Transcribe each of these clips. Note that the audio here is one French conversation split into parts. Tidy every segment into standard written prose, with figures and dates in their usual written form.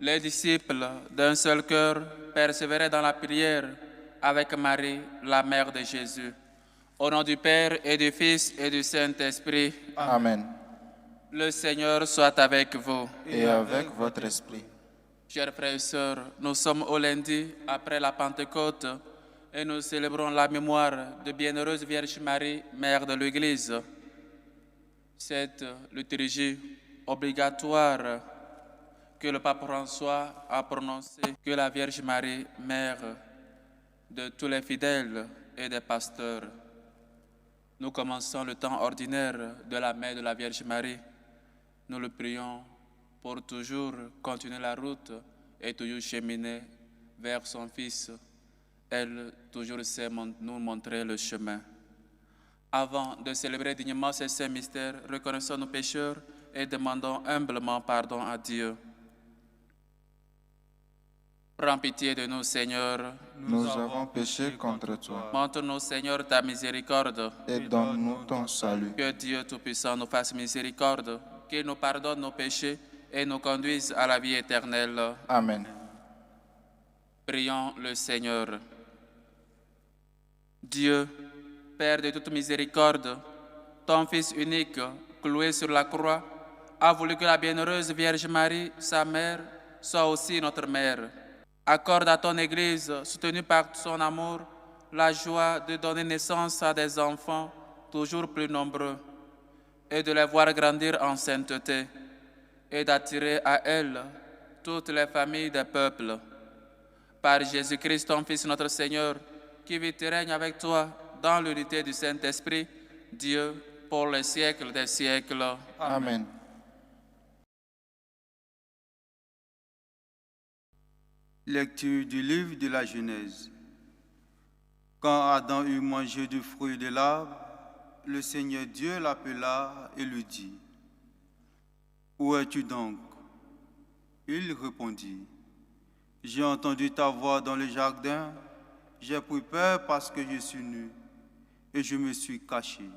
Les disciples, d'un seul cœur, persévéraient dans la prière avec Marie, la mère de Jésus. Au nom du Père et du Fils et du Saint-Esprit. Amen. Le Seigneur soit avec vous. Et avec votre esprit. Chers frères et sœurs, nous sommes au lundi après la Pentecôte et nous célébrons la mémoire de Bienheureuse Vierge Marie, Mère de l'Église. Cette liturgie obligatoire que le pape François a prononcée, que la Vierge Marie, Mère de tous les fidèles et des pasteurs. Nous commençons le temps ordinaire de la Mère de la Vierge Marie. Nous le prions pour toujours continuer la route et toujours cheminer vers son Fils. Elle toujours sait nous montrer le chemin. Avant de célébrer dignement ces saints mystères, reconnaissons nos pécheurs et demandons humblement pardon à Dieu. Prends pitié de nous, Seigneur. Nous avons péché contre toi. Montre-nous, Seigneur, ta miséricorde. Et donne-nous ton salut. Que Dieu Tout-Puissant nous fasse miséricorde, qu'il nous pardonne nos péchés et nous conduise à la vie éternelle. Amen. Prions le Seigneur. Dieu, Père de toute miséricorde, ton Fils unique, cloué sur la croix, a voulu que la bienheureuse Vierge Marie, sa mère, soit aussi notre mère. Accorde à ton Église, soutenue par son amour, la joie de donner naissance à des enfants toujours plus nombreux et de les voir grandir en sainteté et d'attirer à elle toutes les familles des peuples. Par Jésus-Christ, ton Fils, notre Seigneur, qui vit et règne avec toi dans l'unité du Saint-Esprit, Dieu, pour les siècles des siècles. Amen. Lecture du livre de la Genèse. Quand Adam eut mangé du fruit de l'arbre, le Seigneur Dieu l'appela et lui dit, « Où es-tu donc ?» Il répondit, « J'ai entendu ta voix dans le jardin, j'ai pris peur parce que je suis nu, et je me suis caché. »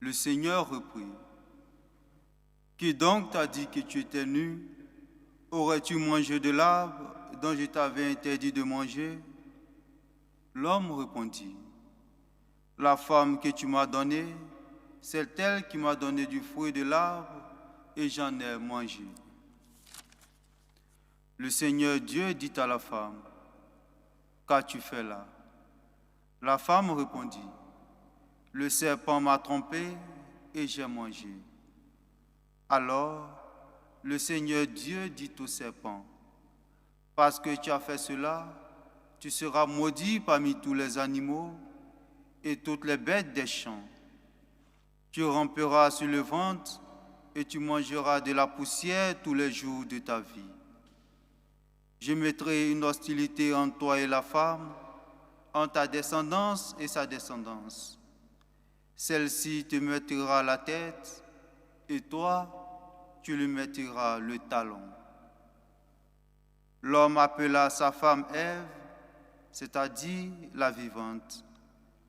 Le Seigneur reprit, « Qui donc t'a dit que tu étais nu? Aurais-tu mangé de l'arbre dont je t'avais interdit de manger ?» L'homme répondit, « La femme que tu m'as donnée, c'est elle qui m'a donné du fruit de l'arbre et j'en ai mangé. » Le Seigneur Dieu dit à la femme, « Qu'as-tu fait là ?» La femme répondit, « Le serpent m'a trompé et j'ai mangé. » Alors, le Seigneur Dieu dit au serpent, « Parce que tu as fait cela, tu seras maudit parmi tous les animaux et toutes les bêtes des champs. Tu ramperas sur le ventre et tu mangeras de la poussière tous les jours de ta vie. Je mettrai une hostilité entre toi et la femme, entre ta descendance et sa descendance. Celle-ci te mettra la tête et toi, tu lui mettras le talon. » L'homme appela sa femme Ève, c'est-à-dire la vivante,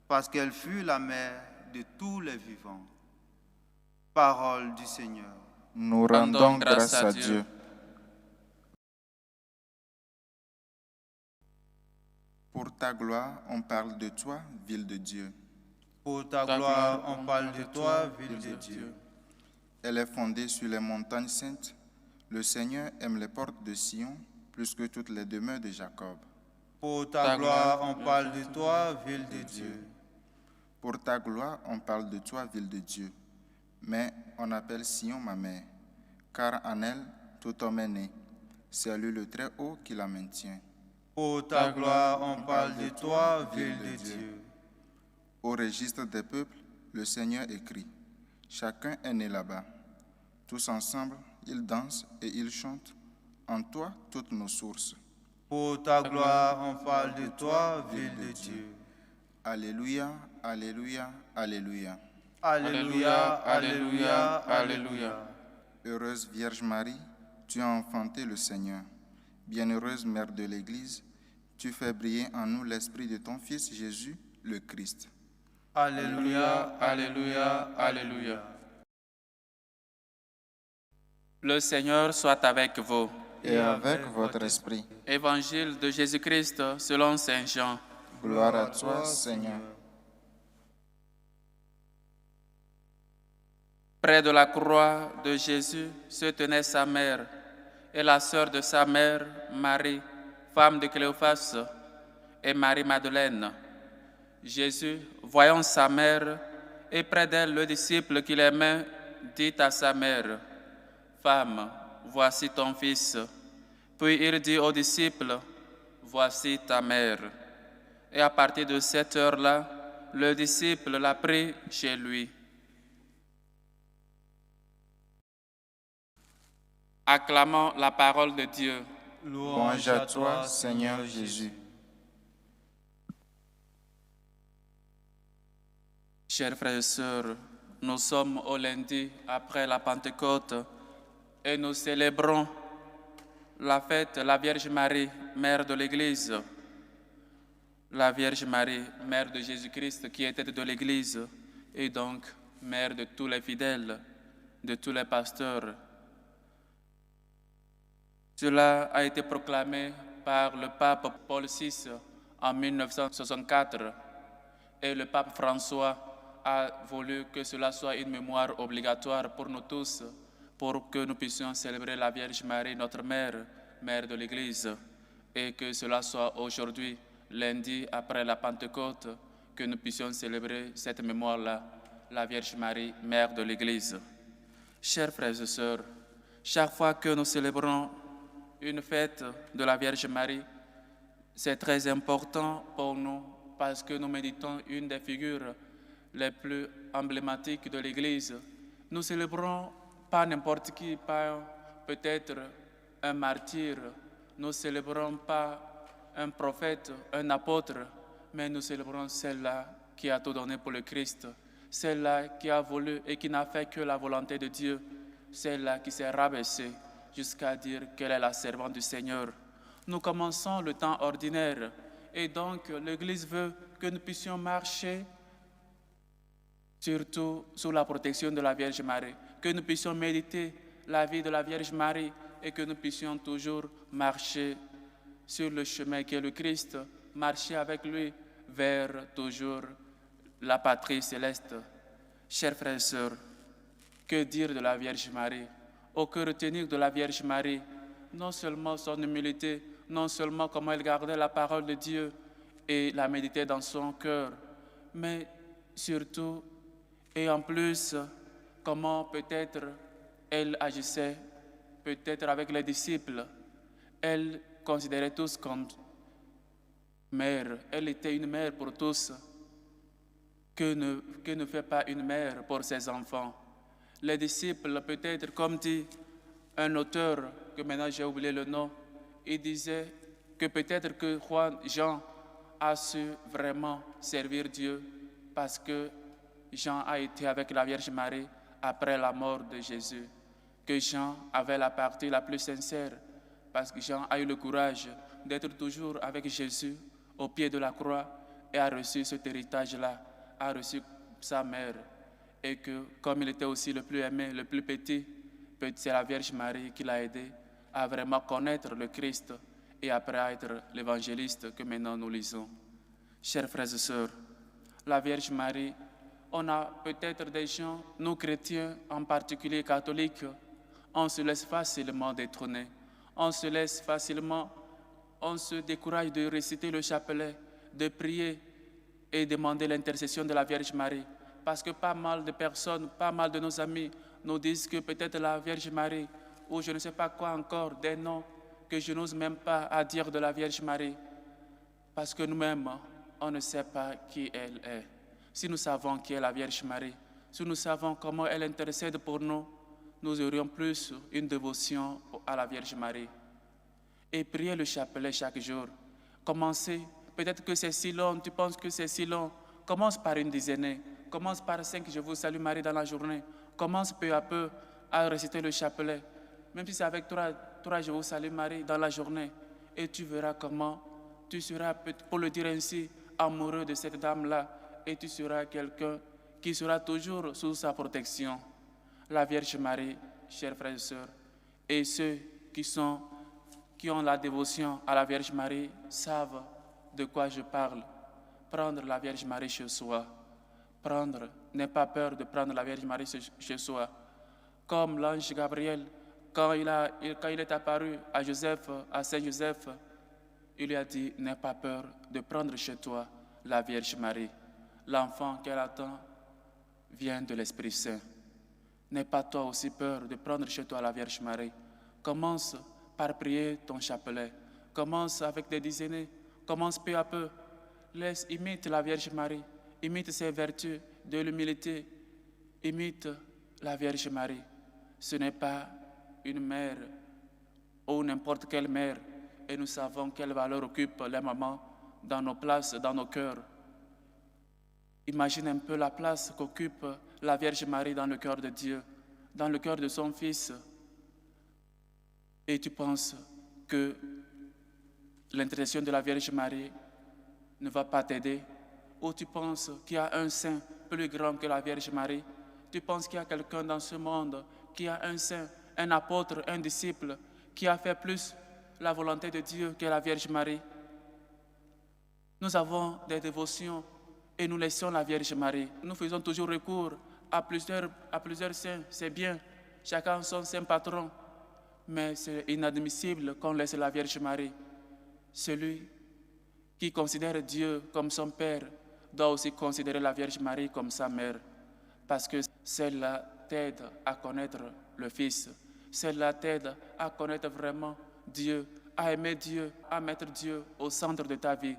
parce qu'elle fut la mère de tous les vivants. Parole du Seigneur. Nous rendons grâce à Dieu. Pour ta gloire, on parle de toi, ville de Dieu. Pour ta gloire, on parle de toi, ville de Dieu. Elle est fondée sur les montagnes saintes. Le Seigneur aime les portes de Sion plus que toutes les demeures de Jacob. Pour ta gloire, on parle de toi, ville de Dieu. Pour ta gloire, on parle de toi, ville de Dieu. Mais on appelle Sion ma mère, car en elle, tout homme est né. C'est lui le Très-Haut qui la maintient. Pour ta gloire, on parle de toi, ville de Dieu. Au registre des peuples, le Seigneur écrit. Chacun est né là-bas. Tous ensemble, ils dansent et ils chantent. En toi, toutes nos sources. Pour ta gloire, on parle de toi, ville de Dieu. Alléluia, alléluia, alléluia. Alléluia, alléluia, alléluia. Heureuse Vierge Marie, tu as enfanté le Seigneur. Bienheureuse Mère de l'Église, tu fais briller en nous l'esprit de ton Fils Jésus, le Christ. Alléluia, alléluia, alléluia. Le Seigneur soit avec vous. et avec votre esprit. Évangile de Jésus-Christ selon Saint Jean. Gloire à toi, Seigneur. Près de la croix de Jésus se tenait sa mère et la sœur de sa mère, Marie, femme de Cléophas, et Marie-Madeleine. Jésus, voyant sa mère et près d'elle le disciple qu'il aimait, dit à sa mère, « Femme, voici ton fils. » Puis il dit aux disciples, « Voici ta mère. » Et à partir de cette heure-là, le disciple l'a pris chez lui. Acclamons la parole de Dieu. Louange à toi, Seigneur Jésus. Chers frères et sœurs, nous sommes au lundi après la Pentecôte et nous célébrons la fête de la Vierge Marie, mère de l'Église. La Vierge Marie, mère de Jésus-Christ qui était de l'Église et donc mère de tous les fidèles, de tous les pasteurs. Cela a été proclamé par le pape Paul VI en 1964 et le pape François a voulu que cela soit une mémoire obligatoire pour nous tous, pour que nous puissions célébrer la Vierge Marie, notre mère, mère de l'Église, et que cela soit aujourd'hui, lundi après la Pentecôte, que nous puissions célébrer cette mémoire-là, la Vierge Marie, mère de l'Église. Chers frères et sœurs, chaque fois que nous célébrons une fête de la Vierge Marie, c'est très important pour nous parce que nous méditons une des figures les plus emblématiques de l'Église. Nous célébrons pas n'importe qui, pas peut-être un martyr, nous célébrons pas un prophète, un apôtre, mais nous célébrons celle-là qui a tout donné pour le Christ, celle-là qui a voulu et qui n'a fait que la volonté de Dieu, celle-là qui s'est rabaissée jusqu'à dire qu'elle est la servante du Seigneur. Nous commençons le temps ordinaire et donc l'Église veut que nous puissions marcher surtout sous la protection de la Vierge Marie, que nous puissions méditer la vie de la Vierge Marie et que nous puissions toujours marcher sur le chemin qui est le Christ, marcher avec lui vers toujours la patrie céleste. Chers frères et sœurs, que dire de la Vierge Marie? Oh, que retenir de la Vierge Marie? Non seulement son humilité, non seulement comment elle gardait la parole de Dieu et la méditait dans son cœur, mais surtout et en plus, comment peut-être elle agissait, peut-être avec les disciples. Elle considérait tous comme mère. Elle était une mère pour tous. Que ne fait pas une mère pour ses enfants? Les disciples, peut-être, comme dit un auteur, que maintenant j'ai oublié le nom, il disait que peut-être que Jean a su vraiment servir Dieu parce que Jean a été avec la Vierge Marie après la mort de Jésus, que Jean avait la partie la plus sincère, parce que Jean a eu le courage d'être toujours avec Jésus au pied de la croix et a reçu cet héritage-là, a reçu sa mère, et que comme il était aussi le plus aimé, le plus petit, c'est la Vierge Marie qui l'a aidé à vraiment connaître le Christ et après à être l'évangéliste que maintenant nous lisons. Chers frères et sœurs, la Vierge Marie, on a peut-être des gens, nous chrétiens, en particulier catholiques, on se laisse facilement détrôner. On se décourage de réciter le chapelet, de prier et demander l'intercession de la Vierge Marie. Parce que pas mal de personnes, pas mal de nos amis nous disent que peut-être la Vierge Marie, ou je ne sais pas quoi encore, des noms que je n'ose même pas à dire de la Vierge Marie. Parce que nous-mêmes, on ne sait pas qui elle est. Si nous savons qui est la Vierge Marie, si nous savons comment elle intercède pour nous, nous aurions plus une dévotion à la Vierge Marie. Et prier le chapelet chaque jour. Commencez, peut-être que c'est si long, tu penses que c'est si long. Commence par une dizaine, commence par 5 Je vous salue Marie dans la journée. Commence peu à peu à réciter le chapelet. Même si c'est avec 3 Je vous salue Marie dans la journée. Et tu verras comment tu seras, pour le dire ainsi, amoureux de cette dame-là. Et tu seras quelqu'un qui sera toujours sous sa protection. La Vierge Marie, chers frères et sœurs, et ceux qui sont qui ont la dévotion à la Vierge Marie savent de quoi je parle. Prendre la Vierge Marie chez soi. N'aie pas peur de prendre la Vierge Marie chez soi. Comme l'ange Gabriel, quand il est apparu à Joseph, à Saint Joseph, il lui a dit, n'aie pas peur de prendre chez toi la Vierge Marie. L'enfant qu'elle attend vient de l'Esprit Saint. N'aie pas toi aussi peur de prendre chez toi la Vierge Marie. Commence par prier ton chapelet. Commence avec des dizaines. Commence peu à peu. Imite la Vierge Marie. Imite ses vertus de l'humilité. Imite la Vierge Marie. Ce n'est pas une mère ou n'importe quelle mère. Et nous savons quelle valeur occupent les mamans dans nos places, dans nos cœurs. Imagine un peu la place qu'occupe la Vierge Marie dans le cœur de Dieu, dans le cœur de son Fils. Et tu penses que l'intercession de la Vierge Marie ne va pas t'aider? Ou tu penses qu'il y a un saint plus grand que la Vierge Marie? Tu penses qu'il y a quelqu'un dans ce monde qui a un saint, un apôtre, un disciple, qui a fait plus la volonté de Dieu que la Vierge Marie? Nous avons des dévotions et nous laissons la Vierge Marie. Nous faisons toujours recours à plusieurs saints, c'est bien, chacun son saint patron, mais c'est inadmissible qu'on laisse la Vierge Marie. Celui qui considère Dieu comme son Père doit aussi considérer la Vierge Marie comme sa mère, parce que celle-là t'aide à connaître le Fils, celle-là t'aide à connaître vraiment Dieu, à aimer Dieu, à mettre Dieu au centre de ta vie.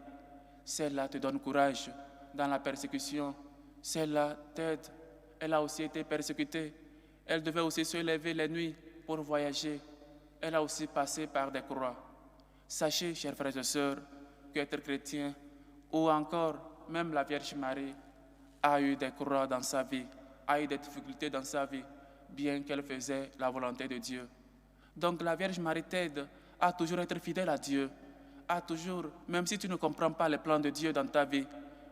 Celle-là te donne courage dans la persécution. Celle-là t'aide. Elle a aussi été persécutée. Elle devait aussi se lever les nuits pour voyager. Elle a aussi passé par des croix. Sachez, chers frères et sœurs, qu'être chrétien, ou encore même la Vierge Marie, a eu des croix dans sa vie, a eu des difficultés dans sa vie, bien qu'elle faisait la volonté de Dieu. Donc la Vierge Marie t'aide à toujours être fidèle à Dieu, à toujours, même si tu ne comprends pas les plans de Dieu dans ta vie,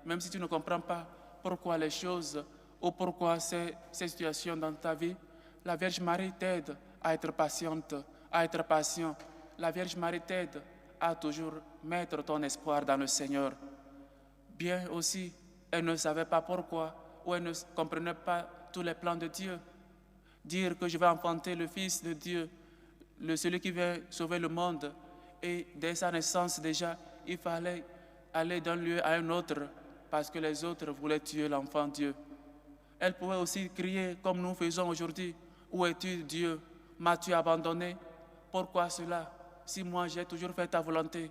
même si tu ne comprends pas pourquoi les choses ou pourquoi ces situations dans ta vie, la Vierge Marie t'aide à être patiente, à être patient. La Vierge Marie t'aide à toujours mettre ton espoir dans le Seigneur. Bien aussi, elle ne savait pas pourquoi ou elle ne comprenait pas tous les plans de Dieu. Dire que je vais enfanter le Fils de Dieu, celui qui vient sauver le monde, et dès sa naissance déjà, il fallait aller d'un lieu à un autre parce que les autres voulaient tuer l'enfant Dieu. Elle pouvait aussi crier comme nous faisons aujourd'hui, où es-tu Dieu? M'as-tu abandonné? Pourquoi cela? Si moi j'ai toujours fait ta volonté,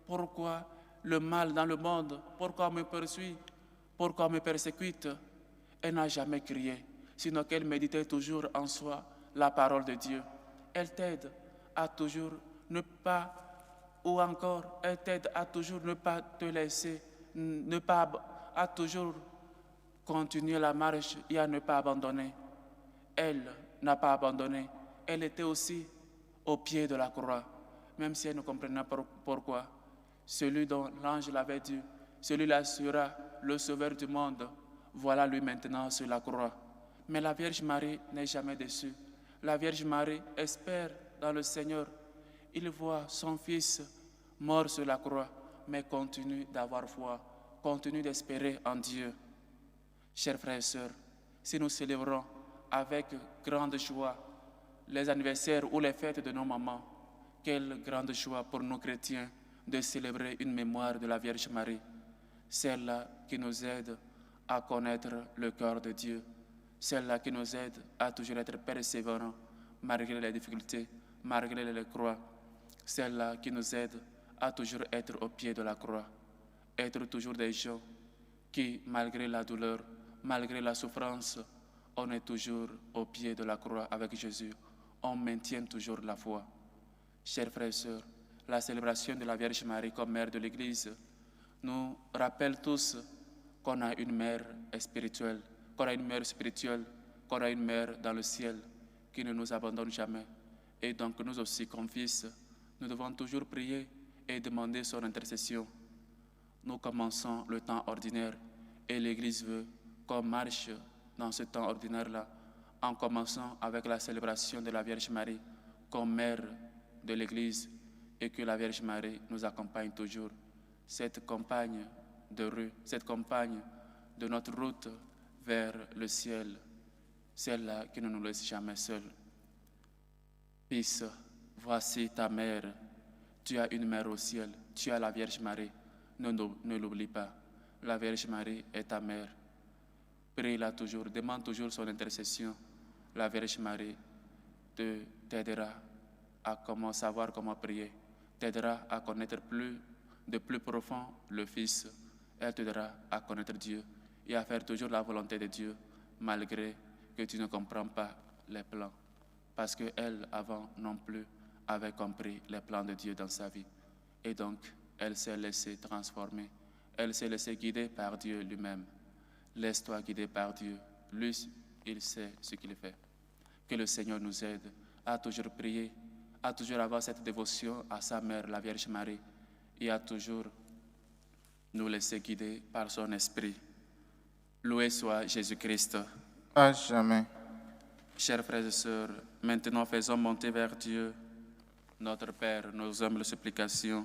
pourquoi le mal dans le monde? Pourquoi on me poursuit? Pourquoi on me persécute? Elle n'a jamais crié, sinon qu'elle méditait toujours en soi la parole de Dieu. Elle t'aide à toujours ne pas, ou encore, elle t'aide à toujours ne pas te laisser, à toujours continuer la marche et à ne pas abandonner. Elle n'a pas abandonné. Elle était aussi au pied de la croix, même si elle ne comprenait pas pourquoi. Celui dont l'ange l'avait dit, celui-là sera le sauveur du monde. Voilà lui maintenant sur la croix. Mais la Vierge Marie n'est jamais déçue. La Vierge Marie espère dans le Seigneur. Il voit son Fils mort sur la croix, mais continue d'avoir foi, continue d'espérer en Dieu. Chers frères et sœurs, si nous célébrons avec grande joie les anniversaires ou les fêtes de nos mamans, quelle grande joie pour nous chrétiens de célébrer une mémoire de la Vierge Marie, celle-là qui nous aide à connaître le cœur de Dieu, celle-là qui nous aide à toujours être persévérants malgré les difficultés, malgré les croix, celle-là qui nous aide à toujours être au pied de la croix, être toujours des gens qui, malgré la douleur, malgré la souffrance, on est toujours au pied de la croix avec Jésus. On maintient toujours la foi. Chers frères et sœurs, la célébration de la Vierge Marie comme mère de l'Église nous rappelle tous qu'on a une mère spirituelle, qu'on a une mère spirituelle, qu'on a une mère dans le ciel qui ne nous abandonne jamais. Et donc nous aussi, comme fils, nous devons toujours prier et demander son intercession. Nous commençons le temps ordinaire et l'Église veut qu'on marche dans ce temps ordinaire-là en commençant avec la célébration de la Vierge Marie comme mère de l'Église et que la Vierge Marie nous accompagne toujours. Cette compagne de rue, cette compagne de notre route vers le ciel, celle-là qui ne nous laisse jamais seuls. Fils, voici ta mère. Tu as une mère au ciel, tu as la Vierge Marie. Ne l'oublie pas, la Vierge Marie est ta mère. Prie-la toujours, demande toujours son intercession. La Vierge Marie t'aidera à savoir comment prier, t'aidera à connaître de plus profond le Fils. Elle t'aidera à connaître Dieu et à faire toujours la volonté de Dieu, malgré que tu ne comprends pas les plans. Parce qu'elle, avant non plus, avait compris les plans de Dieu dans sa vie. Et donc, elle s'est laissée transformer. Elle s'est laissée guider par Dieu lui-même. Laisse-toi guider par Dieu. Lui, il sait ce qu'il fait. Que le Seigneur nous aide à toujours prier, à toujours avoir cette dévotion à sa mère, la Vierge Marie, et à toujours nous laisser guider par son esprit. Loué soit Jésus-Christ. À jamais. Chers frères et sœurs, maintenant faisons monter vers Dieu, notre Père, nos humbles supplications.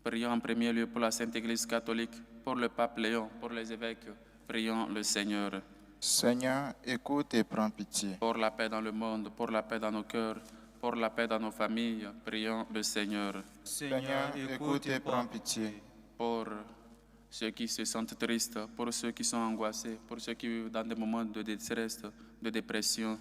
Prions en premier lieu pour la Sainte Église catholique, pour le pape Léon, pour les évêques. Prions le Seigneur. Seigneur, écoute et prends pitié. Pour la paix dans le monde, pour la paix dans nos cœurs, pour la paix dans nos familles, prions le Seigneur. Seigneur, écoute et prends pitié. Pour ceux qui se sentent tristes, pour ceux qui sont angoissés, pour ceux qui vivent dans des moments de détresse, de dépression,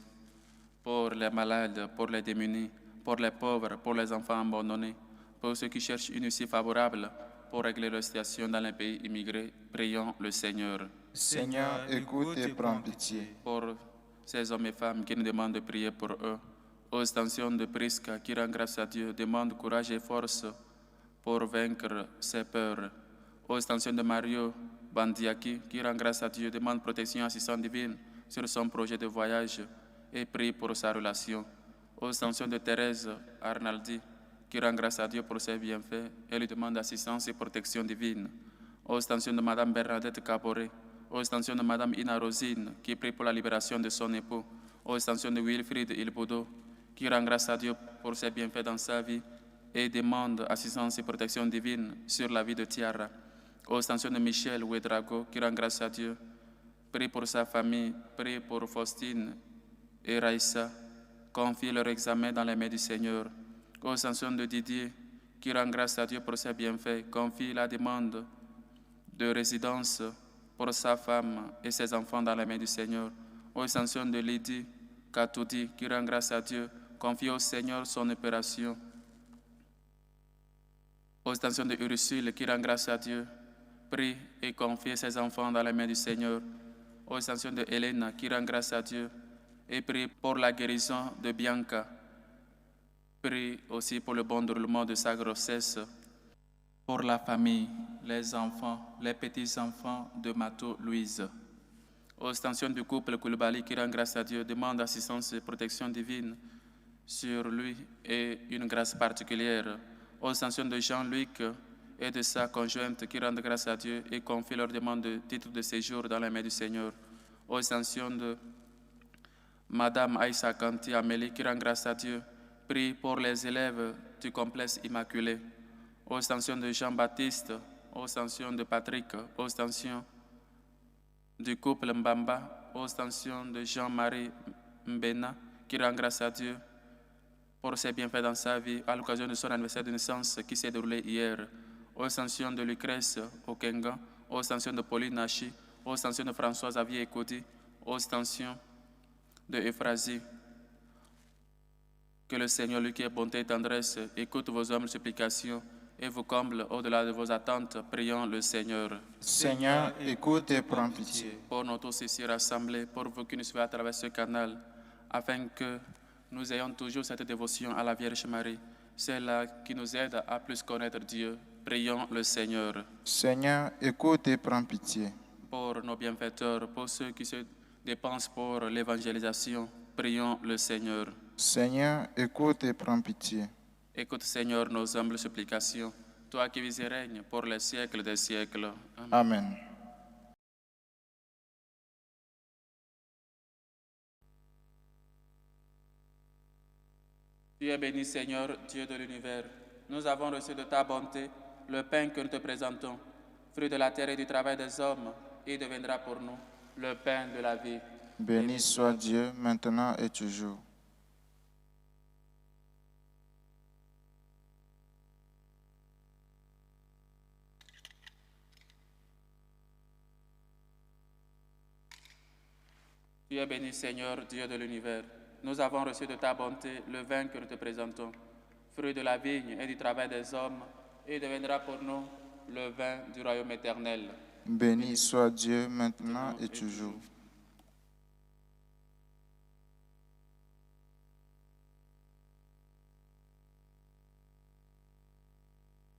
pour les malades, pour les démunis, pour les pauvres, pour les enfants abandonnés, pour ceux qui cherchent une issue favorable pour régler leur situation dans les pays immigrés, prions le Seigneur. Seigneur, écoute et prends pitié. Pour ces hommes et femmes qui nous demandent de prier pour eux, aux extensions de Prisca qui rend grâce à Dieu, demande courage et force pour vaincre ses peurs. Aux extensions de Mario Bandiaki qui rend grâce à Dieu, demande protection et assistance divine sur son projet de voyage et prie pour sa relation. Aux extensions de Thérèse Arnaldi qui rend grâce à Dieu pour ses bienfaits et lui demande assistance et protection divine. Aux extensions de Madame Bernadette Caboret, aux extensions de Madame Ina Rosine qui prie pour la libération de son époux, aux extensions de Wilfried Ilbodo qui rend grâce à Dieu pour ses bienfaits dans sa vie et demande assistance et protection divine sur la vie de Tiara. Aux extensions de Michel Ouedrago qui rend grâce à Dieu, prie pour sa famille, prie pour Faustine et Raïssa, confie leur examen dans les mains du Seigneur. Aux extensions de Didier qui rend grâce à Dieu pour ses bienfaits, confie la demande de résidence pour sa femme et ses enfants dans les mains du Seigneur. Aux extensions de Lydie Katoudi qui rend grâce à Dieu, confie au Seigneur son opération. Aux extensions de Ursule qui rend grâce à Dieu, prie et confie ses enfants dans les mains du Seigneur. Aux extensions de Helena qui rend grâce à Dieu et prie pour la guérison de Bianca. Prie aussi pour le bon déroulement de sa grossesse. Pour la famille, les enfants, les petits-enfants de Mato Louise. Aux extensions du couple Koulibaly qui rend grâce à Dieu, demande assistance et protection divine sur lui et une grâce particulière. Aux extensions de Jean-Luc et de sa conjointe qui rendent grâce à Dieu et confient leur demande de titre de séjour dans les mains du Seigneur. Aux extensions de Madame Aïssa Kanti Amélie qui rend grâce à Dieu, prie pour les élèves du complexe Immaculé. Aux extensions de Jean-Baptiste, aux extensions de Patrick, aux extensions du couple Mbamba, aux extensions de Jean-Marie Mbena qui rend grâce à Dieu pour ses bienfaits dans sa vie à l'occasion de son anniversaire de naissance qui s'est déroulé hier. Aux extensions de Lucrèce Okenga, aux extensions de Pauline Nachi, aux extensions de Françoise Avier Kodi, aux extensions de Euphrasie. Que le Seigneur, lui qui est bonté et tendresse, écoute vos humbles supplications et vous comble au-delà de vos attentes. Prions le Seigneur. Seigneur, écoute et prends pitié. Pour nous tous ici rassemblés, pour vous qui nous suivez à travers ce canal, afin que nous ayons toujours cette dévotion à la Vierge Marie, celle-là qui nous aide à plus connaître Dieu. Prions le Seigneur. Seigneur, écoute et prends pitié. Pour nos bienfaiteurs, pour ceux qui se dépensent pour l'évangélisation, prions le Seigneur. Seigneur, écoute et prends pitié. Écoute, Seigneur, nos humbles supplications, toi qui vis et règnes pour les siècles des siècles. Amen. Amen. Tu es béni, Seigneur, Dieu de l'univers, nous avons reçu de ta bonté le pain que nous te présentons, fruit de la terre et du travail des hommes, et deviendra pour nous le pain de la vie. Béni soit Dieu, maintenant et toujours. Tu es béni, Seigneur, Dieu de l'univers. Nous avons reçu de ta bonté le vin que nous te présentons, fruit de la vigne et du travail des hommes, et deviendra pour nous le vin du royaume éternel. Béni soit Dieu, maintenant et toujours.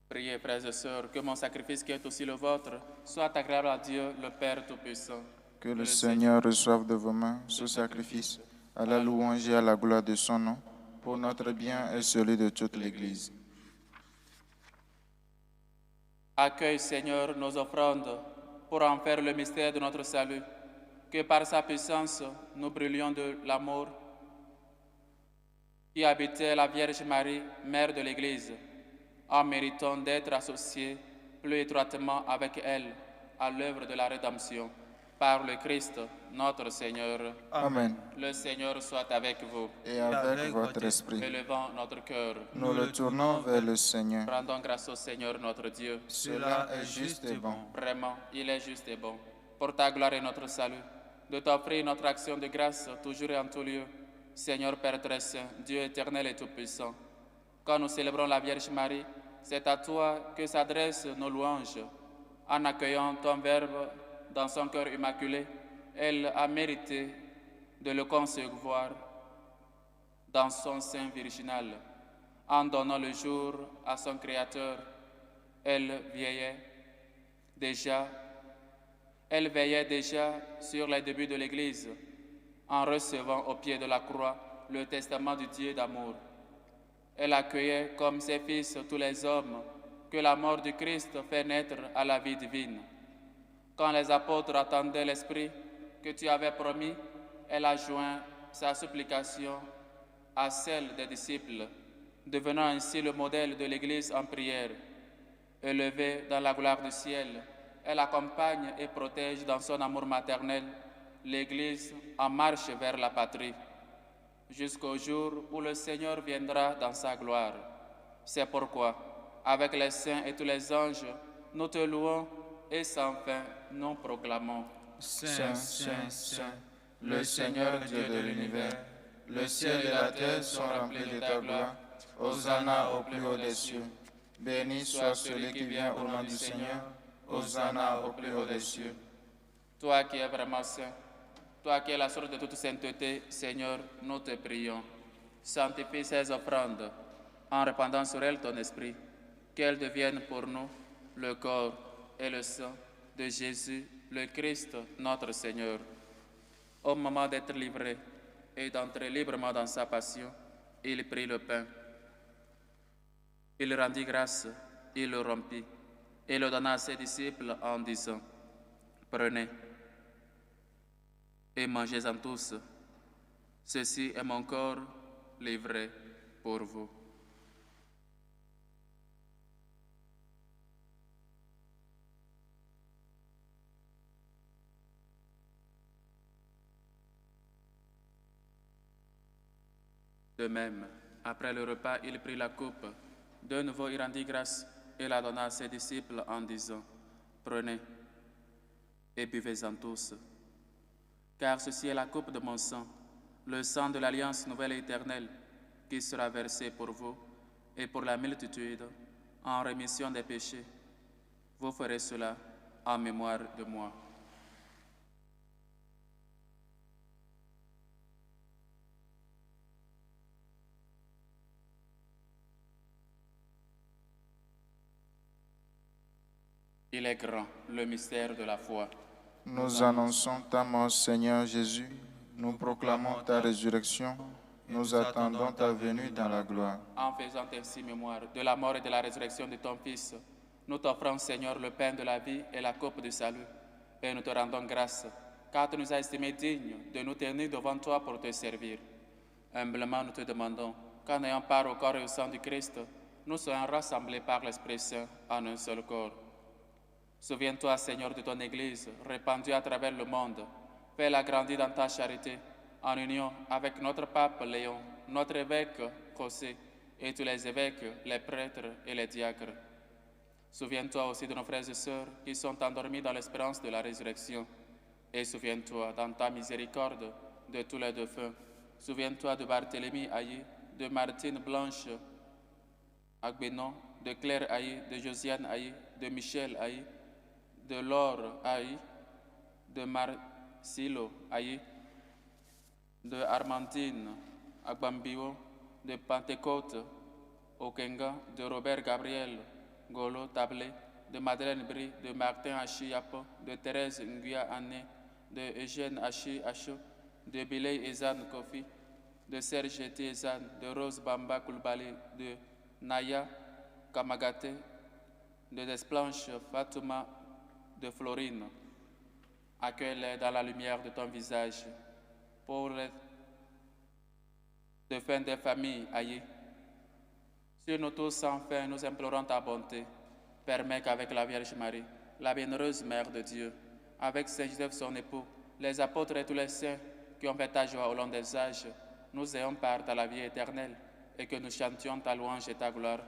Priez, frères et sœurs, que mon sacrifice qui est aussi le vôtre soit agréable à Dieu, le Père Tout-Puissant. Que le Seigneur reçoive de vos mains ce sacrifice à la louange et à la gloire de son nom, pour notre bien et celui de toute l'Église. Accueille, Seigneur, nos offrandes pour en faire le mystère de notre salut. Que par sa puissance, nous brûlions de l'amour qui habitait la Vierge Marie, Mère de l'Église, en méritant d'être associés plus étroitement avec elle à l'œuvre de la rédemption. Par le Christ, notre Seigneur. Amen. Le Seigneur soit avec vous. Et avec votre esprit, Élevons notre cœur. nous le tournons vers le Seigneur. Rendons grâce au Seigneur notre Dieu. Cela est juste et bon. Vraiment, il est juste et bon, pour ta gloire et notre salut, de t'offrir notre action de grâce toujours et en tout lieu. Seigneur Père très saint, Dieu éternel et tout-puissant, quand nous célébrons la Vierge Marie, c'est à toi que s'adressent nos louanges. En accueillant ton Verbe dans son cœur immaculé, elle a mérité de le concevoir dans son sein virginal. En donnant le jour à son Créateur, elle veillait déjà sur les débuts de l'Église, en recevant au pied de la croix le testament du Dieu d'amour. Elle accueillait comme ses fils tous les hommes que la mort du Christ fait naître à la vie divine. Quand les apôtres attendaient l'Esprit que tu avais promis, elle a joint sa supplication à celle des disciples, devenant ainsi le modèle de l'Église en prière. Élevée dans la gloire du ciel, elle accompagne et protège dans son amour maternel l'Église en marche vers la patrie, jusqu'au jour où le Seigneur viendra dans sa gloire. C'est pourquoi, avec les saints et tous les anges, nous te louons et sans fin nous proclamons. Saint, Saint, Saint, le Seigneur Dieu de l'univers, le ciel et la terre sont remplis de ta gloire. Hosanna au plus haut des cieux. Béni soit celui qui vient au nom du Seigneur. Hosanna au plus haut des cieux. Toi qui es vraiment saint, toi qui es la source de toute sainteté, Seigneur, nous te prions. Sanctifie ces offrandes en répandant sur elles ton esprit, qu'elles deviennent pour nous le corps et le sang de Jésus, le Christ, notre Seigneur. Au moment d'être livré et d'entrer librement dans sa passion, il prit le pain. Il rendit grâce, il le rompit et le donna à ses disciples en disant, « Prenez et mangez-en tous. Ceci est mon corps livré pour vous. » De même, après le repas, il prit la coupe. De nouveau, il rendit grâce et la donna à ses disciples en disant, « Prenez et buvez-en tous. Car ceci est la coupe de mon sang, le sang de l'alliance nouvelle et éternelle, qui sera versé pour vous et pour la multitude en rémission des péchés. Vous ferez cela en mémoire de moi. » Il est grand, le mystère de la foi. Nous annonçons ta mort, Seigneur Jésus. Nous proclamons ta résurrection. Nous attendons ta venue dans la gloire. En faisant ainsi mémoire de la mort et de la résurrection de ton Fils, nous t'offrons, Seigneur, le pain de la vie et la coupe du salut. Et nous te rendons grâce, car tu nous as estimés dignes de nous tenir devant toi pour te servir. Humblement, nous te demandons qu'en ayant part au corps et au sang du Christ, nous soyons rassemblés par l'Esprit Saint en un seul corps. Souviens-toi, Seigneur, de ton Église, répandue à travers le monde. Fais-la grandir dans ta charité, en union avec notre pape Léon, notre évêque José, et tous les évêques, les prêtres et les diacres. Souviens-toi aussi de nos frères et sœurs qui sont endormis dans l'espérance de la résurrection. Et souviens-toi, dans ta miséricorde, de tous les défunts. Souviens-toi de Barthélemy Aïe, de Martine Blanche Agbenon, de Claire Aïe, de Josiane Aïe, de Michel Aïe, de Laure Aïe, de Marcilo Aïe, de Armandine Agbambio, de Pentecôte Okenga, de Robert Gabriel Golo Tablé, de Madeleine Brie, de Martin Hachi Yapo, de Thérèse Nguya Ané, de Eugène Hachi Acho, de Biley Ezan Kofi, de Serge Ezan, de Rose Bamba Koulibaly, de Naya Kamagate, de Desplanche Fatouma, de Florine. Accueille-les dans la lumière de ton visage. Pour les défunts des familles aïe. Sur nous tous sans fin, nous implorons ta bonté. Permets qu'avec la Vierge Marie, la bienheureuse Mère de Dieu, avec Saint Joseph son époux, les apôtres et tous les saints qui ont fait ta joie au long des âges, nous ayons part à la vie éternelle et que nous chantions ta louange et ta gloire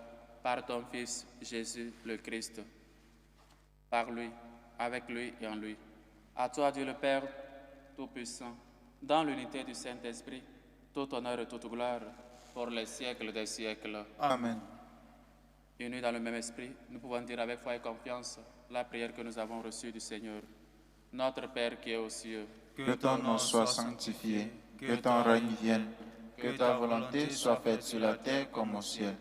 par ton Fils Jésus le Christ. Par lui, avec lui et en lui. À toi, Dieu le Père Tout-Puissant, dans l'unité du Saint-Esprit, tout honneur et toute gloire pour les siècles des siècles. Amen. Unis dans le même esprit, nous pouvons dire avec foi et confiance la prière que nous avons reçue du Seigneur. Notre Père qui est aux cieux, Que ton nom soit sanctifié, que ton règne vienne, que ta volonté soit faite sur la terre comme au ciel.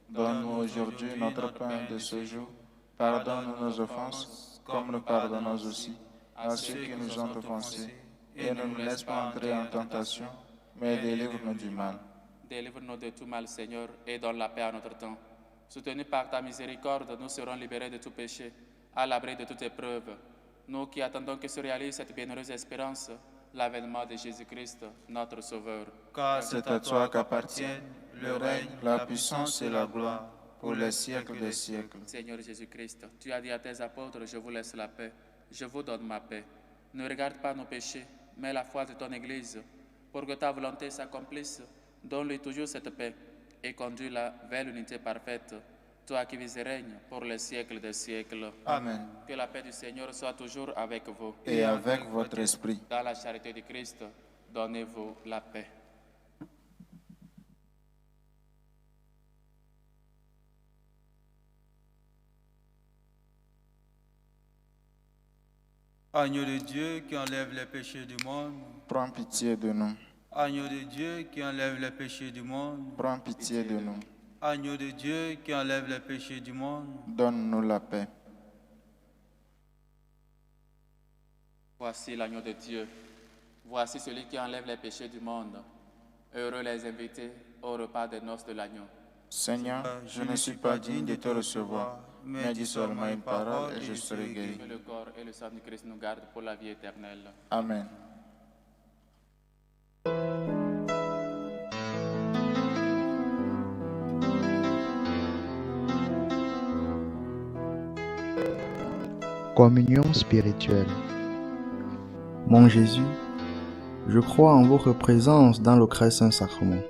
Donne-nous aujourd'hui notre pain de ce jour. Pardonne-nous nos offenses, comme nous pardonnons aussi à ceux qui nous ont offensés. Et ne nous laisse pas entrer en tentation, mais délivre-nous du mal. Délivre-nous de tout mal, Seigneur, et donne la paix à notre temps. Soutenus par ta miséricorde, nous serons libérés de tout péché, à l'abri de toute épreuve. Nous qui attendons que se réalise cette bienheureuse espérance, l'avènement de Jésus-Christ, notre Sauveur. Car C'est à toi qu'appartiennent le règne, la puissance et la gloire pour les siècles des siècles. Seigneur Jésus-Christ, tu as dit à tes apôtres, je vous laisse la paix, je vous donne ma paix. Ne regarde pas nos péchés, mais la foi de ton Église, pour que ta volonté s'accomplisse. Donne-lui toujours cette paix et conduis-la vers l'unité parfaite, toi qui vis et règnes pour les siècles des siècles. Amen. Que la paix du Seigneur soit toujours avec vous. Et avec votre esprit. Dans la charité du Christ, donnez-vous la paix. Agneau de Dieu qui enlève les péchés du monde, Prends pitié de nous. agneau de Dieu qui enlève les péchés du monde, Prends pitié de nous. agneau de Dieu qui enlève les péchés du monde, Donne-nous la paix. Voici l'agneau de Dieu. Voici celui qui enlève les péchés du monde. Heureux les invités au repas des noces de l'agneau. Seigneur, je ne suis pas digne de te recevoir, mais dis seulement une parole et je serai guéri. Que le corps et le sang du Christ nous gardent pour la vie éternelle. Amen. Communion spirituelle. Mon Jésus, je crois en votre présence dans le très saint sacrement.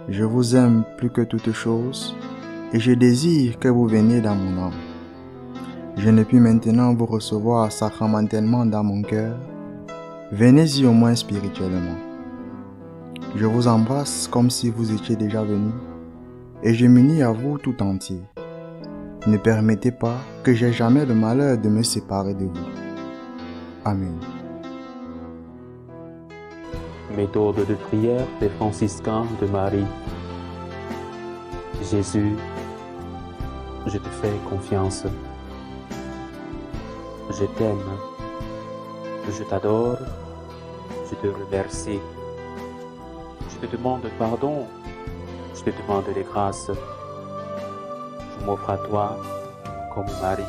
Je vous aime plus que toute chose et je désire que vous veniez dans mon âme. Je ne puis maintenant vous recevoir sacramentellement dans mon cœur. Venez-y au moins spirituellement. Je vous embrasse comme si vous étiez déjà venu et je m'unis à vous tout entier. Ne permettez pas que j'aie jamais le malheur de me séparer de vous. Amen. Méthode de prière des franciscains de Marie. Jésus, je te fais confiance. Je t'aime. Je t'adore. Je te remercie. Je te demande pardon. Je te demande des grâces. Je m'offre à toi comme Marie.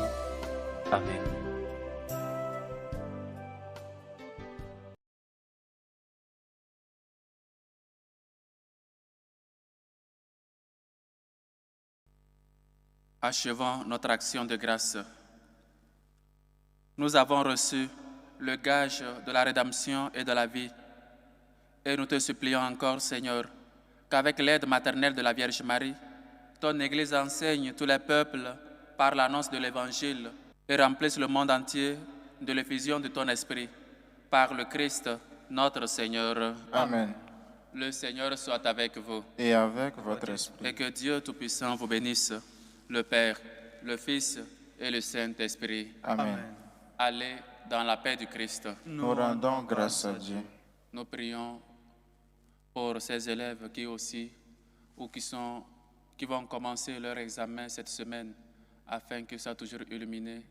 Amen. Achevons notre action de grâce. Nous avons reçu le gage de la rédemption et de la vie. Et nous te supplions encore, Seigneur, qu'avec l'aide maternelle de la Vierge Marie, ton Église enseigne tous les peuples par l'annonce de l'Évangile et remplisse le monde entier de l'effusion de ton Esprit. Par le Christ, notre Seigneur. Amen. Le Seigneur soit avec vous. Et avec votre esprit. Et que Dieu Tout-Puissant vous bénisse, le Père, le Fils et le Saint-Esprit. Amen. Allez dans la paix du Christ. Nous rendons grâce à Dieu. Nous prions pour ces élèves qui aussi, ou qui vont commencer leur examen cette semaine, afin qu'ils soient toujours illuminés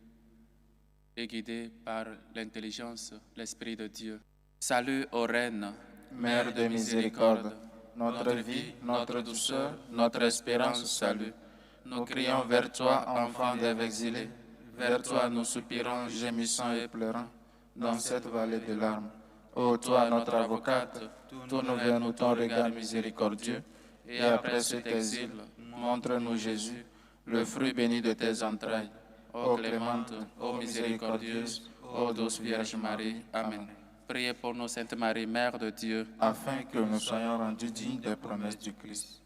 et guidés par l'intelligence, l'Esprit de Dieu. Salut aux reines, Mère de miséricorde, notre vie, notre douceur, notre espérance, salut. Nous crions vers toi, enfants d'Ève exilés. Vers toi nous soupirons, gémissant et pleurant, dans cette vallée de larmes. Ô toi, notre avocate, tourne vers nous ton regard miséricordieux, et après cet exil, montre-nous Jésus, le fruit béni de tes entrailles. Ô clémente, ô miséricordieuse, ô douce Vierge Marie. Amen. Priez pour nous, Sainte Marie, Mère de Dieu, Afin que nous soyons rendus dignes des promesses du Christ.